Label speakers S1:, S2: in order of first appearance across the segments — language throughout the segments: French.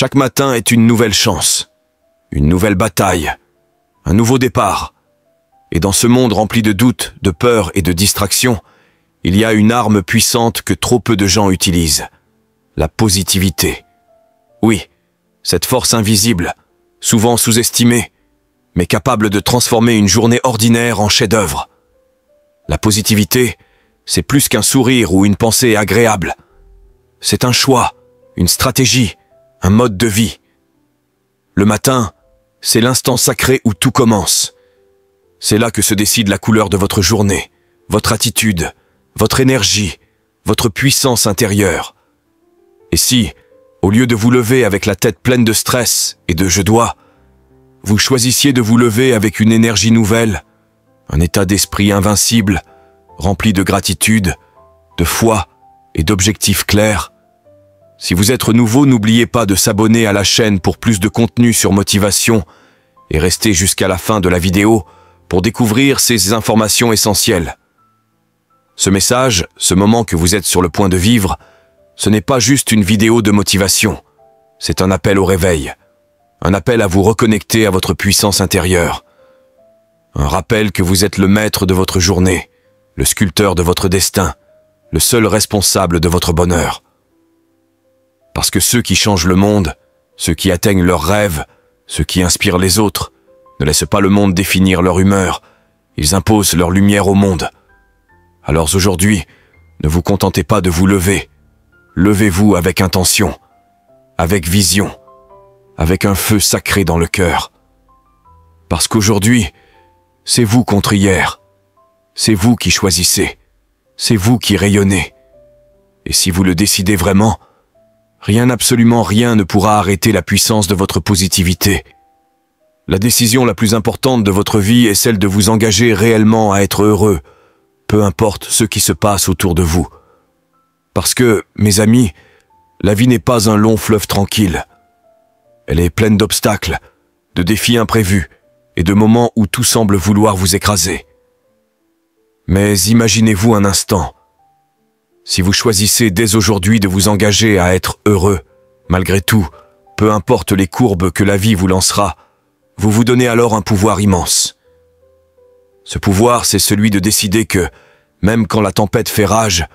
S1: Chaque matin est une nouvelle chance, une nouvelle bataille, un nouveau départ. Et dans ce monde rempli de doutes, de peurs et de distractions, il y a une arme puissante que trop peu de gens utilisent. La positivité. Oui, cette force invisible, souvent sous-estimée, mais capable de transformer une journée ordinaire en chef-d'œuvre. La positivité, c'est plus qu'un sourire ou une pensée agréable. C'est un choix, une stratégie, un mode de vie. Le matin, c'est l'instant sacré où tout commence. C'est là que se décide la couleur de votre journée, votre attitude, votre énergie, votre puissance intérieure. Et si, au lieu de vous lever avec la tête pleine de stress et de « je dois », vous choisissiez de vous lever avec une énergie nouvelle, un état d'esprit invincible, rempli de gratitude, de foi et d'objectifs clairs. Si vous êtes nouveau, n'oubliez pas de s'abonner à la chaîne pour plus de contenu sur motivation et restez jusqu'à la fin de la vidéo pour découvrir ces informations essentielles. Ce message, ce moment que vous êtes sur le point de vivre, ce n'est pas juste une vidéo de motivation, c'est un appel au réveil, un appel à vous reconnecter à votre puissance intérieure, un rappel que vous êtes le maître de votre journée, le sculpteur de votre destin, le seul responsable de votre bonheur. Parce que ceux qui changent le monde, ceux qui atteignent leurs rêves, ceux qui inspirent les autres, ne laissent pas le monde définir leur humeur, ils imposent leur lumière au monde. Alors aujourd'hui, ne vous contentez pas de vous lever, levez-vous avec intention, avec vision, avec un feu sacré dans le cœur. Parce qu'aujourd'hui, c'est vous contre hier, c'est vous qui choisissez, c'est vous qui rayonnez. Et si vous le décidez vraiment, rien, absolument rien ne pourra arrêter la puissance de votre positivité. La décision la plus importante de votre vie est celle de vous engager réellement à être heureux, peu importe ce qui se passe autour de vous. Parce que, mes amis, la vie n'est pas un long fleuve tranquille. Elle est pleine d'obstacles, de défis imprévus et de moments où tout semble vouloir vous écraser. Mais imaginez-vous un instant. Si vous choisissez dès aujourd'hui de vous engager à être heureux, malgré tout, peu importe les courbes que la vie vous lancera, vous vous donnez alors un pouvoir immense. Ce pouvoir, c'est celui de décider que, même quand la tempête fait rage,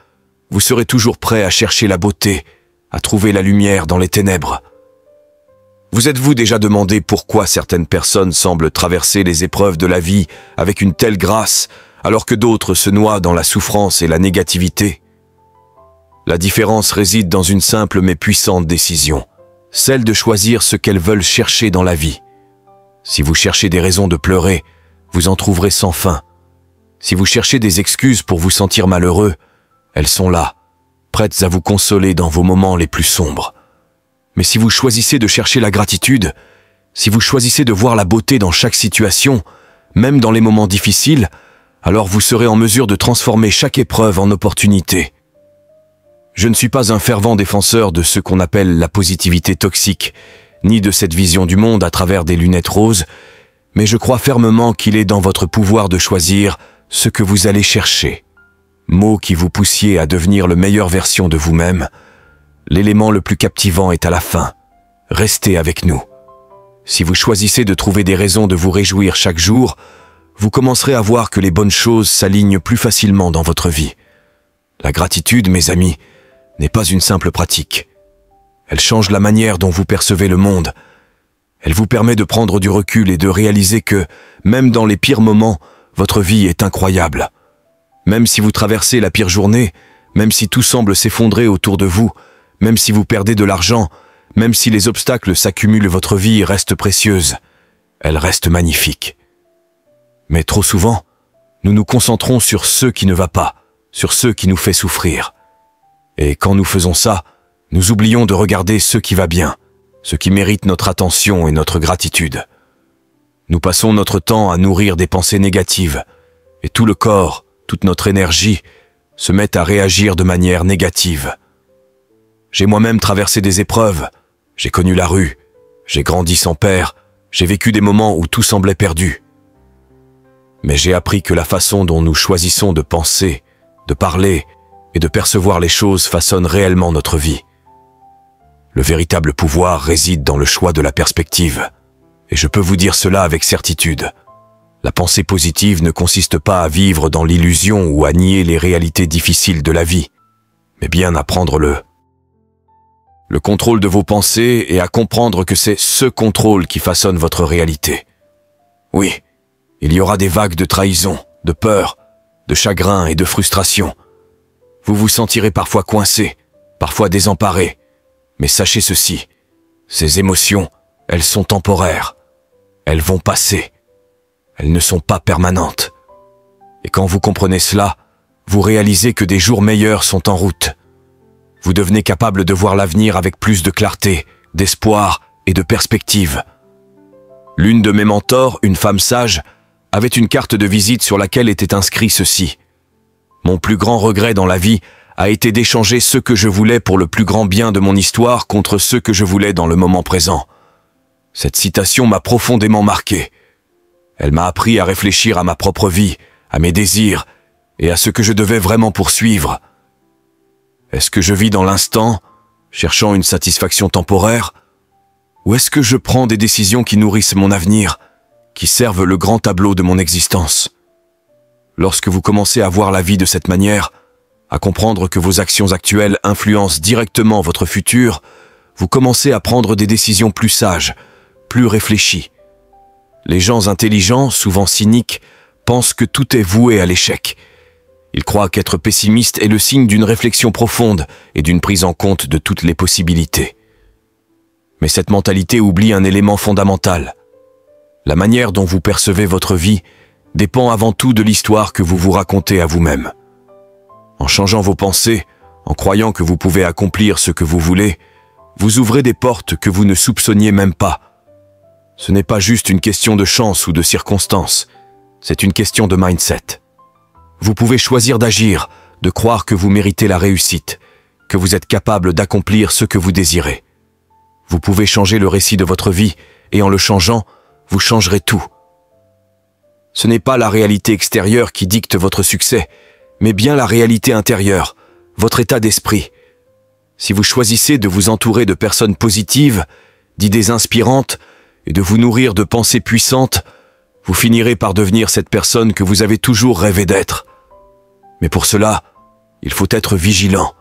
S1: vous serez toujours prêt à chercher la beauté, à trouver la lumière dans les ténèbres. Vous êtes-vous déjà demandé pourquoi certaines personnes semblent traverser les épreuves de la vie avec une telle grâce, alors que d'autres se noient dans la souffrance et la négativité? La différence réside dans une simple mais puissante décision, celle de choisir ce qu'elles veulent chercher dans la vie. Si vous cherchez des raisons de pleurer, vous en trouverez sans fin. Si vous cherchez des excuses pour vous sentir malheureux, elles sont là, prêtes à vous consoler dans vos moments les plus sombres. Mais si vous choisissez de chercher la gratitude, si vous choisissez de voir la beauté dans chaque situation, même dans les moments difficiles, alors vous serez en mesure de transformer chaque épreuve en opportunité. Je ne suis pas un fervent défenseur de ce qu'on appelle la positivité toxique, ni de cette vision du monde à travers des lunettes roses, mais je crois fermement qu'il est dans votre pouvoir de choisir ce que vous allez chercher. Mots qui vous poussiez à devenir la meilleure version de vous-même, l'élément le plus captivant est à la fin. Restez avec nous. Si vous choisissez de trouver des raisons de vous réjouir chaque jour, vous commencerez à voir que les bonnes choses s'alignent plus facilement dans votre vie. La gratitude, mes amis, n'est pas une simple pratique. Elle change la manière dont vous percevez le monde. Elle vous permet de prendre du recul et de réaliser que, même dans les pires moments, votre vie est incroyable. Même si vous traversez la pire journée, même si tout semble s'effondrer autour de vous, même si vous perdez de l'argent, même si les obstacles s'accumulent, votre vie reste précieuse. Elle reste magnifique. Mais trop souvent, nous nous concentrons sur ce qui ne va pas, sur ce qui nous fait souffrir. Et quand nous faisons ça, nous oublions de regarder ce qui va bien, ce qui mérite notre attention et notre gratitude. Nous passons notre temps à nourrir des pensées négatives, et tout le corps, toute notre énergie, se met à réagir de manière négative. J'ai moi-même traversé des épreuves, j'ai connu la rue, j'ai grandi sans père, j'ai vécu des moments où tout semblait perdu. Mais j'ai appris que la façon dont nous choisissons de penser, de parler et de percevoir les choses façonne réellement notre vie. Le véritable pouvoir réside dans le choix de la perspective. Et je peux vous dire cela avec certitude. La pensée positive ne consiste pas à vivre dans l'illusion ou à nier les réalités difficiles de la vie, mais bien à prendre le contrôle de vos pensées et à comprendre que c'est ce contrôle qui façonne votre réalité. Oui, il y aura des vagues de trahison, de peur, de chagrin et de frustration. Vous vous sentirez parfois coincé, parfois désemparé, mais sachez ceci, ces émotions, elles sont temporaires, elles vont passer, elles ne sont pas permanentes. Et quand vous comprenez cela, vous réalisez que des jours meilleurs sont en route. Vous devenez capable de voir l'avenir avec plus de clarté, d'espoir et de perspective. L'une de mes mentors, une femme sage, avait une carte de visite sur laquelle était inscrit ceci. Mon plus grand regret dans la vie a été d'échanger ce que je voulais pour le plus grand bien de mon histoire contre ce que je voulais dans le moment présent. Cette citation m'a profondément marqué. Elle m'a appris à réfléchir à ma propre vie, à mes désirs et à ce que je devais vraiment poursuivre. Est-ce que je vis dans l'instant, cherchant une satisfaction temporaire, ou est-ce que je prends des décisions qui nourrissent mon avenir, qui servent le grand tableau de mon existence? Lorsque vous commencez à voir la vie de cette manière, à comprendre que vos actions actuelles influencent directement votre futur, vous commencez à prendre des décisions plus sages, plus réfléchies. Les gens intelligents, souvent cyniques, pensent que tout est voué à l'échec. Ils croient qu'être pessimiste est le signe d'une réflexion profonde et d'une prise en compte de toutes les possibilités. Mais cette mentalité oublie un élément fondamental. La manière dont vous percevez votre vie dépend avant tout de l'histoire que vous vous racontez à vous-même. En changeant vos pensées, en croyant que vous pouvez accomplir ce que vous voulez, vous ouvrez des portes que vous ne soupçonniez même pas. Ce n'est pas juste une question de chance ou de circonstance, c'est une question de mindset. Vous pouvez choisir d'agir, de croire que vous méritez la réussite, que vous êtes capable d'accomplir ce que vous désirez. Vous pouvez changer le récit de votre vie, et en le changeant, vous changerez tout. Ce n'est pas la réalité extérieure qui dicte votre succès, mais bien la réalité intérieure, votre état d'esprit. Si vous choisissez de vous entourer de personnes positives, d'idées inspirantes, et de vous nourrir de pensées puissantes, vous finirez par devenir cette personne que vous avez toujours rêvé d'être. Mais pour cela, il faut être vigilant.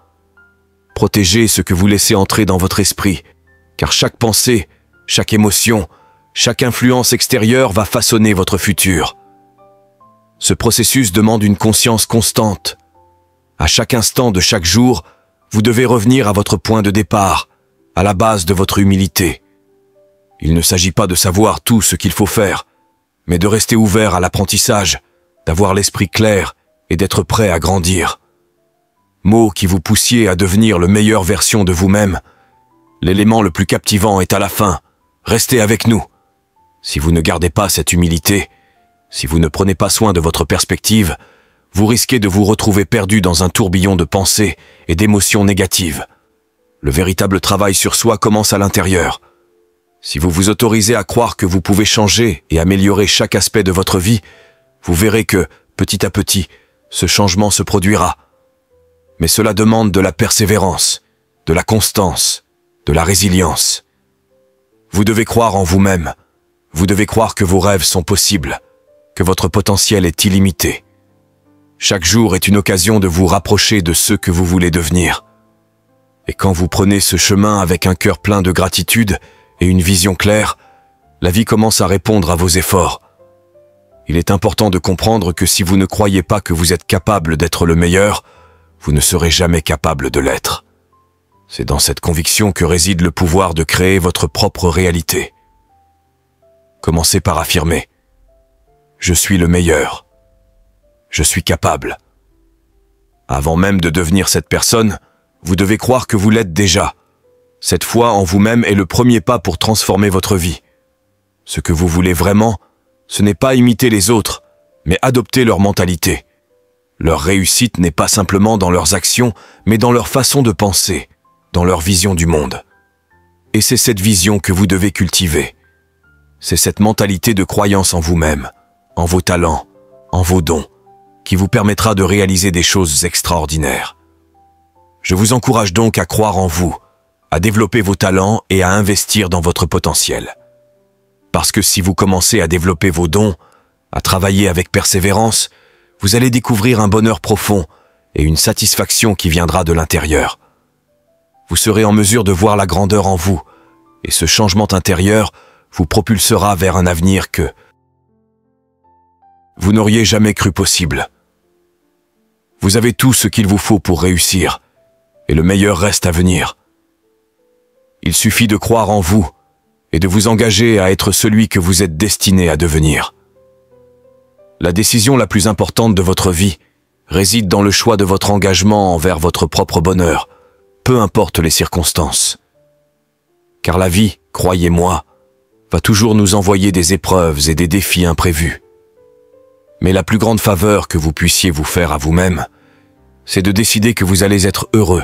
S1: Protégez ce que vous laissez entrer dans votre esprit, car chaque pensée, chaque émotion, chaque influence extérieure va façonner votre futur. Ce processus demande une conscience constante. À chaque instant de chaque jour, vous devez revenir à votre point de départ, à la base de votre humilité. Il ne s'agit pas de savoir tout ce qu'il faut faire, mais de rester ouvert à l'apprentissage, d'avoir l'esprit clair et d'être prêt à grandir. Mots qui vous poussiez à devenir la meilleure version de vous-même. L'élément le plus captivant est à la fin. Restez avec nous. Si vous ne gardez pas cette humilité, si vous ne prenez pas soin de votre perspective, vous risquez de vous retrouver perdu dans un tourbillon de pensées et d'émotions négatives. Le véritable travail sur soi commence à l'intérieur. Si vous vous autorisez à croire que vous pouvez changer et améliorer chaque aspect de votre vie, vous verrez que, petit à petit, ce changement se produira. Mais cela demande de la persévérance, de la constance, de la résilience. Vous devez croire en vous-même. Vous devez croire que vos rêves sont possibles, que votre potentiel est illimité. Chaque jour est une occasion de vous rapprocher de ce que vous voulez devenir. Et quand vous prenez ce chemin avec un cœur plein de gratitude et une vision claire, la vie commence à répondre à vos efforts. Il est important de comprendre que si vous ne croyez pas que vous êtes capable d'être le meilleur, vous ne serez jamais capable de l'être. C'est dans cette conviction que réside le pouvoir de créer votre propre réalité. Commencez par affirmer « Je suis le meilleur. Je suis capable. » Avant même de devenir cette personne, vous devez croire que vous l'êtes déjà. Cette foi en vous-même est le premier pas pour transformer votre vie. Ce que vous voulez vraiment, ce n'est pas imiter les autres, mais adopter leur mentalité. Leur réussite n'est pas simplement dans leurs actions, mais dans leur façon de penser, dans leur vision du monde. Et c'est cette vision que vous devez cultiver. C'est cette mentalité de croyance en vous-même, en vos talents, en vos dons, qui vous permettra de réaliser des choses extraordinaires. Je vous encourage donc à croire en vous, à développer vos talents et à investir dans votre potentiel. Parce que si vous commencez à développer vos dons, à travailler avec persévérance, vous allez découvrir un bonheur profond et une satisfaction qui viendra de l'intérieur. Vous serez en mesure de voir la grandeur en vous, et ce changement intérieur vous propulsera vers un avenir que vous n'auriez jamais cru possible. Vous avez tout ce qu'il vous faut pour réussir, et le meilleur reste à venir. Il suffit de croire en vous et de vous engager à être celui que vous êtes destiné à devenir. La décision la plus importante de votre vie réside dans le choix de votre engagement envers votre propre bonheur, peu importe les circonstances. Car la vie, croyez-moi, va toujours nous envoyer des épreuves et des défis imprévus. Mais la plus grande faveur que vous puissiez vous faire à vous-même, c'est de décider que vous allez être heureux,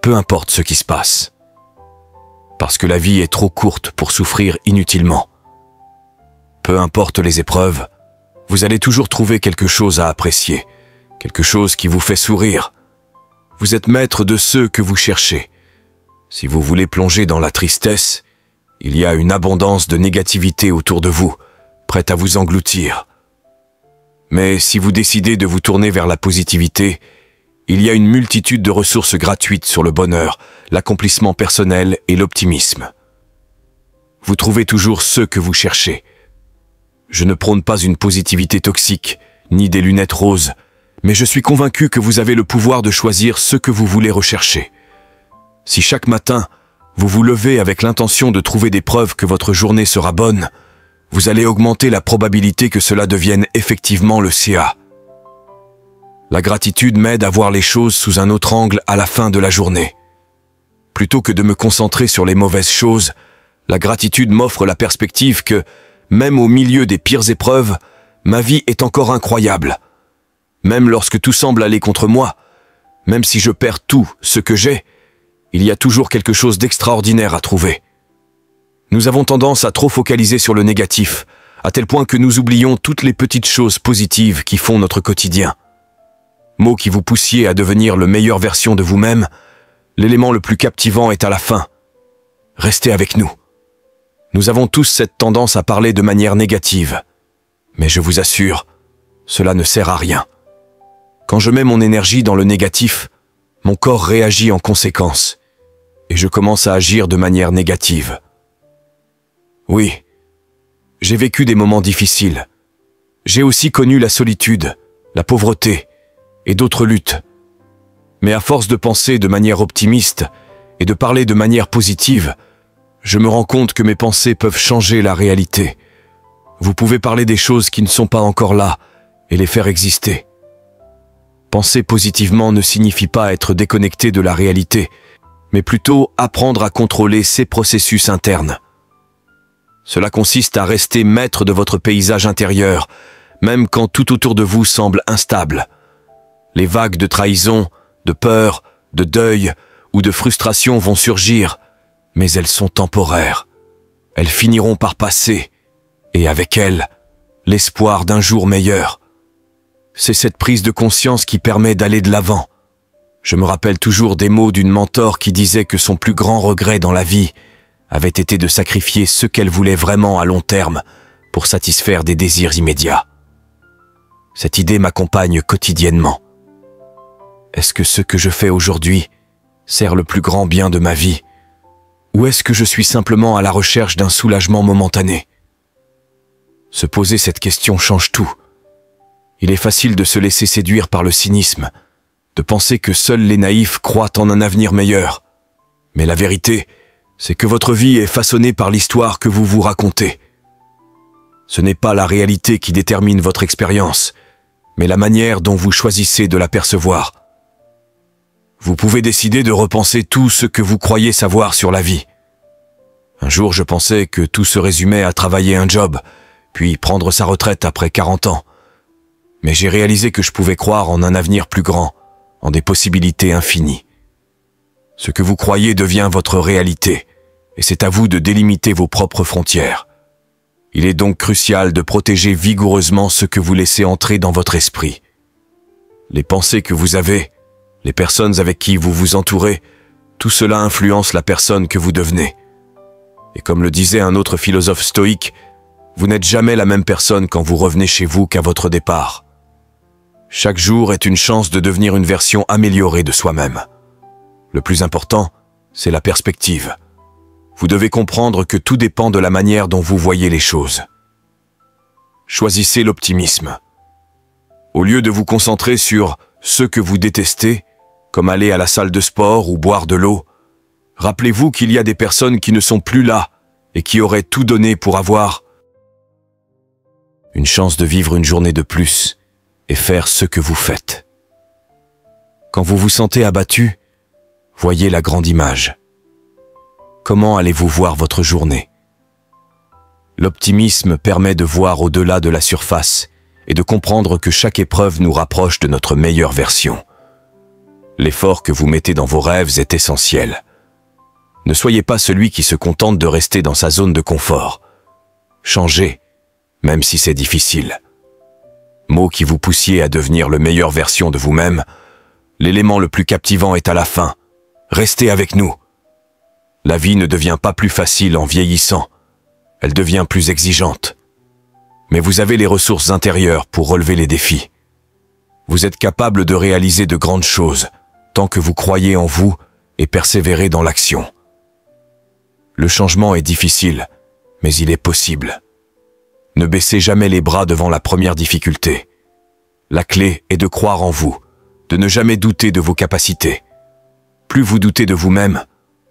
S1: peu importe ce qui se passe. Parce que la vie est trop courte pour souffrir inutilement. Peu importe les épreuves, vous allez toujours trouver quelque chose à apprécier, quelque chose qui vous fait sourire. Vous êtes maître de ce que vous cherchez. Si vous voulez plonger dans la tristesse, il y a une abondance de négativité autour de vous, prête à vous engloutir. Mais si vous décidez de vous tourner vers la positivité, il y a une multitude de ressources gratuites sur le bonheur, l'accomplissement personnel et l'optimisme. Vous trouvez toujours ce que vous cherchez. Je ne prône pas une positivité toxique, ni des lunettes roses, mais je suis convaincu que vous avez le pouvoir de choisir ce que vous voulez rechercher. Si chaque matin, vous vous levez avec l'intention de trouver des preuves que votre journée sera bonne, vous allez augmenter la probabilité que cela devienne effectivement le cas. La gratitude m'aide à voir les choses sous un autre angle à la fin de la journée. Plutôt que de me concentrer sur les mauvaises choses, la gratitude m'offre la perspective que, même au milieu des pires épreuves, ma vie est encore incroyable. Même lorsque tout semble aller contre moi, même si je perds tout ce que j'ai, il y a toujours quelque chose d'extraordinaire à trouver. Nous avons tendance à trop focaliser sur le négatif, à tel point que nous oublions toutes les petites choses positives qui font notre quotidien. Mots qui vous poussiez à devenir la meilleure version de vous-même, l'élément le plus captivant est à la fin. Restez avec nous. Nous avons tous cette tendance à parler de manière négative. Mais je vous assure, cela ne sert à rien. Quand je mets mon énergie dans le négatif, mon corps réagit en conséquence, et je commence à agir de manière négative. Oui, j'ai vécu des moments difficiles. J'ai aussi connu la solitude, la pauvreté et d'autres luttes. Mais à force de penser de manière optimiste et de parler de manière positive, je me rends compte que mes pensées peuvent changer la réalité. Vous pouvez parler des choses qui ne sont pas encore là et les faire exister. Penser positivement ne signifie pas être déconnecté de la réalité, mais plutôt apprendre à contrôler ses processus internes. Cela consiste à rester maître de votre paysage intérieur, même quand tout autour de vous semble instable. Les vagues de trahison, de peur, de deuil ou de frustration vont surgir, mais elles sont temporaires. Elles finiront par passer, et avec elles, l'espoir d'un jour meilleur. C'est cette prise de conscience qui permet d'aller de l'avant. Je me rappelle toujours des mots d'une mentor qui disait que son plus grand regret dans la vie avait été de sacrifier ce qu'elle voulait vraiment à long terme pour satisfaire des désirs immédiats. Cette idée m'accompagne quotidiennement. Est-ce que ce que je fais aujourd'hui sert le plus grand bien de ma vie? Ou est-ce que je suis simplement à la recherche d'un soulagement momentané? Se poser cette question change tout. Il est facile de se laisser séduire par le cynisme, de penser que seuls les naïfs croient en un avenir meilleur. Mais la vérité, c'est que votre vie est façonnée par l'histoire que vous vous racontez. Ce n'est pas la réalité qui détermine votre expérience, mais la manière dont vous choisissez de la percevoir. Vous pouvez décider de repenser tout ce que vous croyez savoir sur la vie. Un jour, je pensais que tout se résumait à travailler un job, puis prendre sa retraite après 40 ans. Mais j'ai réalisé que je pouvais croire en un avenir plus grand, en des possibilités infinies. Ce que vous croyez devient votre réalité, et c'est à vous de délimiter vos propres frontières. Il est donc crucial de protéger vigoureusement ce que vous laissez entrer dans votre esprit. Les pensées que vous avez, les personnes avec qui vous vous entourez, tout cela influence la personne que vous devenez. Et comme le disait un autre philosophe stoïque, vous n'êtes jamais la même personne quand vous revenez chez vous qu'à votre départ. Chaque jour est une chance de devenir une version améliorée de soi-même. Le plus important, c'est la perspective. Vous devez comprendre que tout dépend de la manière dont vous voyez les choses. Choisissez l'optimisme. Au lieu de vous concentrer sur ce que vous détestez, comme aller à la salle de sport ou boire de l'eau, rappelez-vous qu'il y a des personnes qui ne sont plus là et qui auraient tout donné pour avoir une chance de vivre une journée de plus et faire ce que vous faites. Quand vous vous sentez abattu, voyez la grande image. Comment allez-vous voir votre journée? L'optimisme permet de voir au-delà de la surface et de comprendre que chaque épreuve nous rapproche de notre meilleure version. L'effort que vous mettez dans vos rêves est essentiel. Ne soyez pas celui qui se contente de rester dans sa zone de confort. Changez, même si c'est difficile. Mot qui vous poussiez à devenir la meilleure version de vous-même, l'élément le plus captivant est à la fin. Restez avec nous. La vie ne devient pas plus facile en vieillissant. Elle devient plus exigeante. Mais vous avez les ressources intérieures pour relever les défis. Vous êtes capable de réaliser de grandes choses, tant que vous croyez en vous et persévérez dans l'action. Le changement est difficile, mais il est possible. Ne baissez jamais les bras devant la première difficulté. La clé est de croire en vous, de ne jamais douter de vos capacités. Plus vous doutez de vous-même,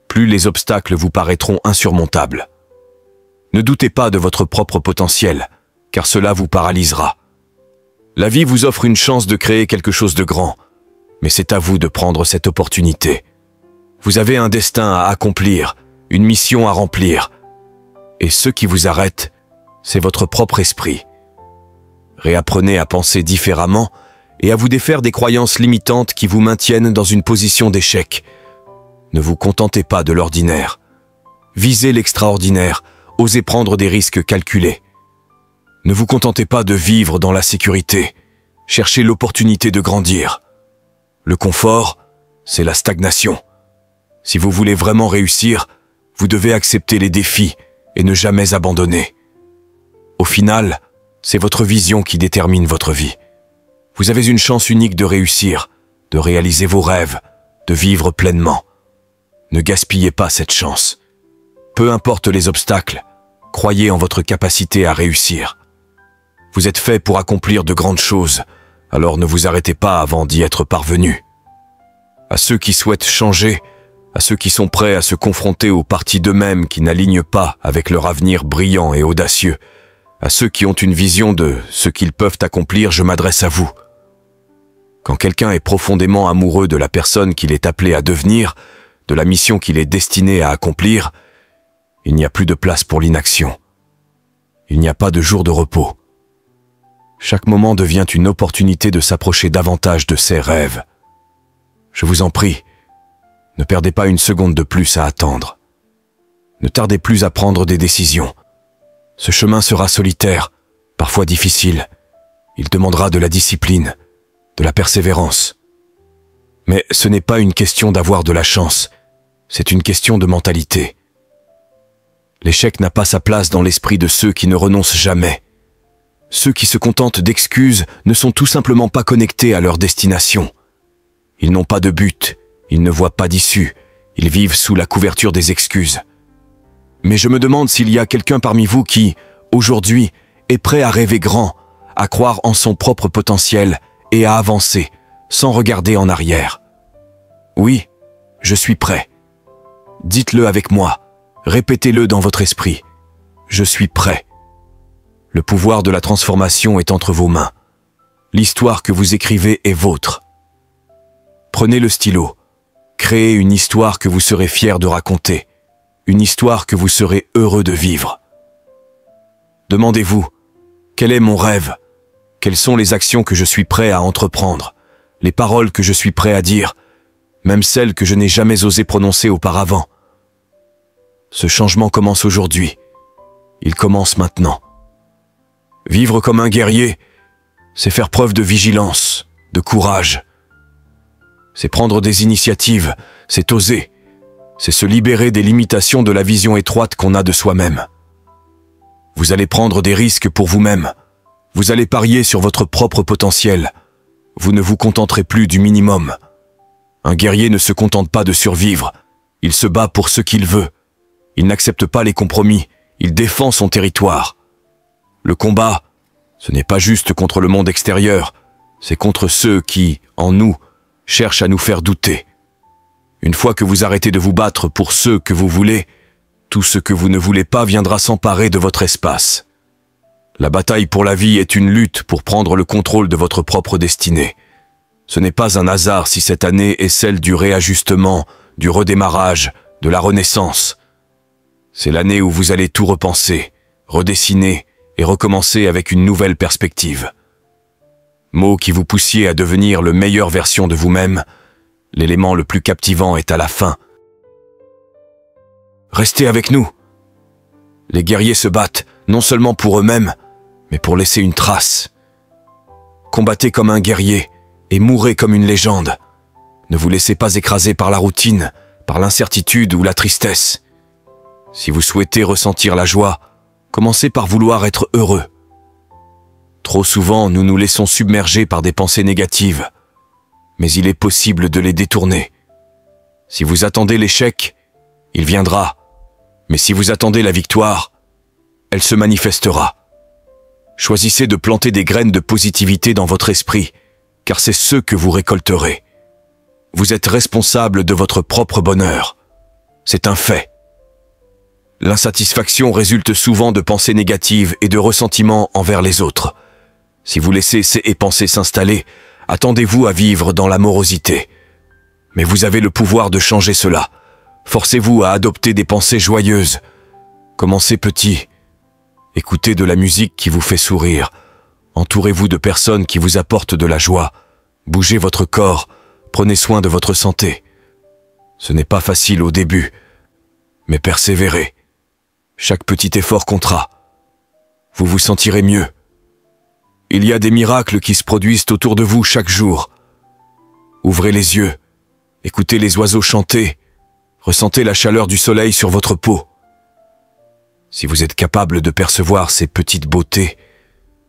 S1: plus les obstacles vous paraîtront insurmontables. Ne doutez pas de votre propre potentiel, car cela vous paralysera. La vie vous offre une chance de créer quelque chose de grand, mais c'est à vous de prendre cette opportunité. Vous avez un destin à accomplir, une mission à remplir, et ce qui vous arrête, c'est votre propre esprit. Réapprenez à penser différemment et à vous défaire des croyances limitantes qui vous maintiennent dans une position d'échec. Ne vous contentez pas de l'ordinaire. Visez l'extraordinaire, osez prendre des risques calculés. Ne vous contentez pas de vivre dans la sécurité. Cherchez l'opportunité de grandir. Le confort, c'est la stagnation. Si vous voulez vraiment réussir, vous devez accepter les défis et ne jamais abandonner. Au final, c'est votre vision qui détermine votre vie. Vous avez une chance unique de réussir, de réaliser vos rêves, de vivre pleinement. Ne gaspillez pas cette chance. Peu importe les obstacles, croyez en votre capacité à réussir. Vous êtes fait pour accomplir de grandes choses, alors ne vous arrêtez pas avant d'y être parvenu. À ceux qui souhaitent changer, à ceux qui sont prêts à se confronter aux parties d'eux-mêmes qui n'alignent pas avec leur avenir brillant et audacieux, à ceux qui ont une vision de ce qu'ils peuvent accomplir, je m'adresse à vous. Quand quelqu'un est profondément amoureux de la personne qu'il est appelé à devenir, de la mission qu'il est destiné à accomplir, il n'y a plus de place pour l'inaction. Il n'y a pas de jour de repos. Chaque moment devient une opportunité de s'approcher davantage de ses rêves. Je vous en prie, ne perdez pas une seconde de plus à attendre. Ne tardez plus à prendre des décisions. Ce chemin sera solitaire, parfois difficile. Il demandera de la discipline, de la persévérance. Mais ce n'est pas une question d'avoir de la chance, c'est une question de mentalité. L'échec n'a pas sa place dans l'esprit de ceux qui ne renoncent jamais. Ceux qui se contentent d'excuses ne sont tout simplement pas connectés à leur destination. Ils n'ont pas de but, ils ne voient pas d'issue, ils vivent sous la couverture des excuses. Mais je me demande s'il y a quelqu'un parmi vous qui, aujourd'hui, est prêt à rêver grand, à croire en son propre potentiel et à avancer, sans regarder en arrière. Oui, je suis prêt. Dites-le avec moi, répétez-le dans votre esprit. Je suis prêt. Le pouvoir de la transformation est entre vos mains. L'histoire que vous écrivez est vôtre. Prenez le stylo. Créez une histoire que vous serez fier de raconter. Une histoire que vous serez heureux de vivre. Demandez-vous, quel est mon rêve? Quelles sont les actions que je suis prêt à entreprendre? Les paroles que je suis prêt à dire, même celles que je n'ai jamais osé prononcer auparavant. Ce changement commence aujourd'hui. Il commence maintenant. Vivre comme un guerrier, c'est faire preuve de vigilance, de courage. C'est prendre des initiatives, c'est oser, c'est se libérer des limitations de la vision étroite qu'on a de soi-même. Vous allez prendre des risques pour vous-même. Vous allez parier sur votre propre potentiel. Vous ne vous contenterez plus du minimum. Un guerrier ne se contente pas de survivre. Il se bat pour ce qu'il veut. Il n'accepte pas les compromis. Il défend son territoire. Le combat, ce n'est pas juste contre le monde extérieur. C'est contre ceux qui, en nous, cherchent à nous faire douter. Une fois que vous arrêtez de vous battre pour ceux que vous voulez, tout ce que vous ne voulez pas viendra s'emparer de votre espace. La bataille pour la vie est une lutte pour prendre le contrôle de votre propre destinée. Ce n'est pas un hasard si cette année est celle du réajustement, du redémarrage, de la renaissance. C'est l'année où vous allez tout repenser, redessiner et recommencer avec une nouvelle perspective. Mots qui vous poussiez à devenir le meilleure version de vous-même, l'élément le plus captivant est à la fin. Restez avec nous. Les guerriers se battent, non seulement pour eux-mêmes, mais pour laisser une trace. Combattez comme un guerrier et mourrez comme une légende. Ne vous laissez pas écraser par la routine, par l'incertitude ou la tristesse. Si vous souhaitez ressentir la joie, commencez par vouloir être heureux. Trop souvent, nous nous laissons submerger par des pensées négatives, mais il est possible de les détourner. Si vous attendez l'échec, il viendra, mais si vous attendez la victoire, elle se manifestera. Choisissez de planter des graines de positivité dans votre esprit, car c'est ce que vous récolterez. Vous êtes responsable de votre propre bonheur. C'est un fait. L'insatisfaction résulte souvent de pensées négatives et de ressentiments envers les autres. Si vous laissez ces pensées s'installer, attendez-vous à vivre dans la morosité. Mais vous avez le pouvoir de changer cela. Forcez-vous à adopter des pensées joyeuses. Commencez petit. Écoutez de la musique qui vous fait sourire. Entourez-vous de personnes qui vous apportent de la joie. Bougez votre corps. Prenez soin de votre santé. Ce n'est pas facile au début, mais persévérez. Chaque petit effort comptera. Vous vous sentirez mieux. Il y a des miracles qui se produisent autour de vous chaque jour. Ouvrez les yeux. Écoutez les oiseaux chanter. Ressentez la chaleur du soleil sur votre peau. Si vous êtes capable de percevoir ces petites beautés,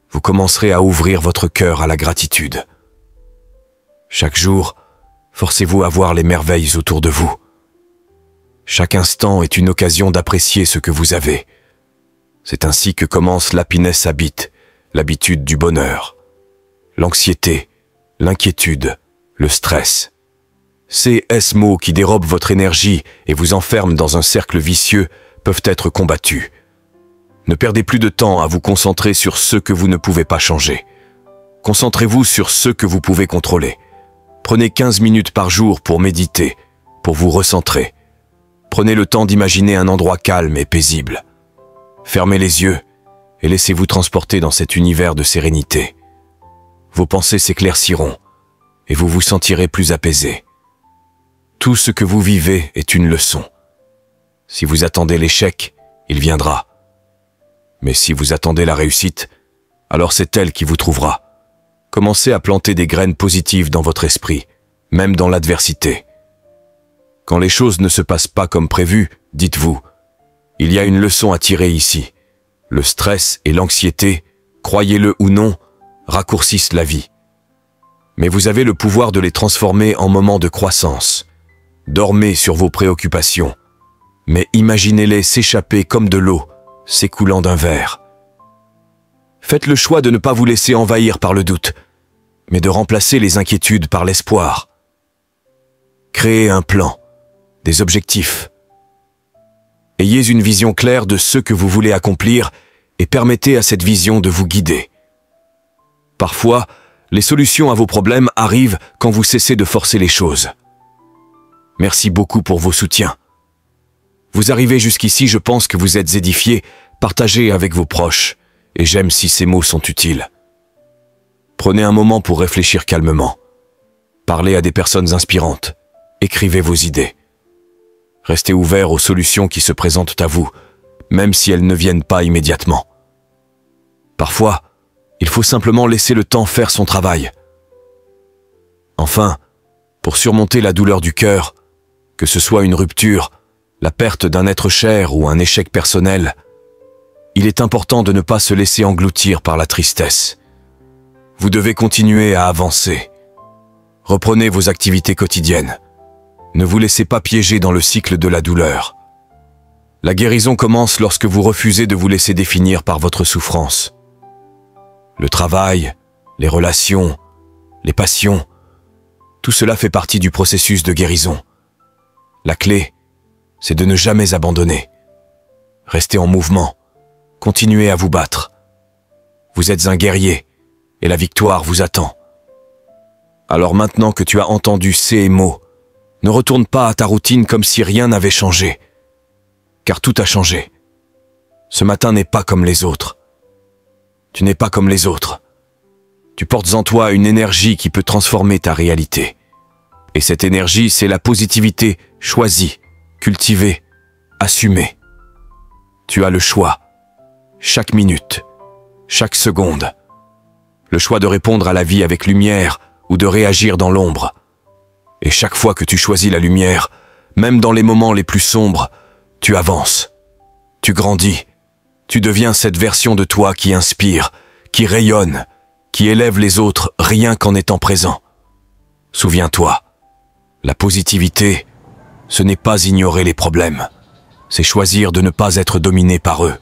S1: vous commencerez à ouvrir votre cœur à la gratitude. Chaque jour, forcez-vous à voir les merveilles autour de vous. Chaque instant est une occasion d'apprécier ce que vous avez. C'est ainsi que commence l'happiness habit, l'habitude du bonheur. L'anxiété, l'inquiétude, le stress. Ces mots qui dérobent votre énergie et vous enferment dans un cercle vicieux peuvent être combattus. Ne perdez plus de temps à vous concentrer sur ce que vous ne pouvez pas changer. Concentrez-vous sur ce que vous pouvez contrôler. Prenez 15 minutes par jour pour méditer, pour vous recentrer. Prenez le temps d'imaginer un endroit calme et paisible. Fermez les yeux et laissez-vous transporter dans cet univers de sérénité. Vos pensées s'éclairciront et vous vous sentirez plus apaisé. Tout ce que vous vivez est une leçon. Si vous attendez l'échec, il viendra. Mais si vous attendez la réussite, alors c'est elle qui vous trouvera. Commencez à planter des graines positives dans votre esprit, même dans l'adversité. Quand les choses ne se passent pas comme prévu, dites-vous, il y a une leçon à tirer ici. Le stress et l'anxiété, croyez-le ou non, raccourcissent la vie. Mais vous avez le pouvoir de les transformer en moments de croissance. Dormez sur vos préoccupations, mais imaginez-les s'échapper comme de l'eau, s'écoulant d'un verre. Faites le choix de ne pas vous laisser envahir par le doute, mais de remplacer les inquiétudes par l'espoir. Créez un plan, des objectifs. Ayez une vision claire de ce que vous voulez accomplir et permettez à cette vision de vous guider. Parfois, les solutions à vos problèmes arrivent quand vous cessez de forcer les choses. Merci beaucoup pour vos soutiens. Vous arrivez jusqu'ici, je pense que vous êtes édifiés, partagez avec vos proches, et j'aime si ces mots sont utiles. Prenez un moment pour réfléchir calmement. Parlez à des personnes inspirantes. Écrivez vos idées. Restez ouvert aux solutions qui se présentent à vous, même si elles ne viennent pas immédiatement. Parfois, il faut simplement laisser le temps faire son travail. Enfin, pour surmonter la douleur du cœur, que ce soit une rupture, la perte d'un être cher ou un échec personnel, il est important de ne pas se laisser engloutir par la tristesse. Vous devez continuer à avancer. Reprenez vos activités quotidiennes. Ne vous laissez pas piéger dans le cycle de la douleur. La guérison commence lorsque vous refusez de vous laisser définir par votre souffrance. Le travail, les relations, les passions, tout cela fait partie du processus de guérison. La clé, c'est de ne jamais abandonner. Restez en mouvement, continuez à vous battre. Vous êtes un guerrier et la victoire vous attend. Alors maintenant que tu as entendu ces mots, ne retourne pas à ta routine comme si rien n'avait changé. Car tout a changé. Ce matin n'est pas comme les autres. Tu n'es pas comme les autres. Tu portes en toi une énergie qui peut transformer ta réalité. Et cette énergie, c'est la positivité choisie, cultivée, assumée. Tu as le choix. Chaque minute, chaque seconde. Le choix de répondre à la vie avec lumière ou de réagir dans l'ombre. Et chaque fois que tu choisis la lumière, même dans les moments les plus sombres, tu avances, tu grandis, tu deviens cette version de toi qui inspire, qui rayonne, qui élève les autres rien qu'en étant présent. Souviens-toi, la positivité, ce n'est pas ignorer les problèmes, c'est choisir de ne pas être dominé par eux.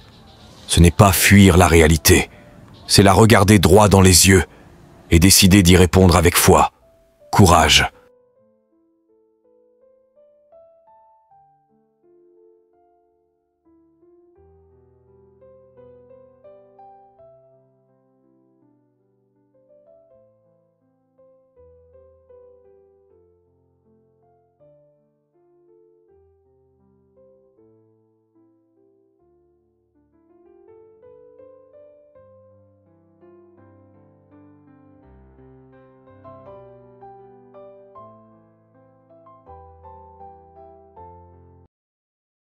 S1: Ce n'est pas fuir la réalité, c'est la regarder droit dans les yeux et décider d'y répondre avec foi, courage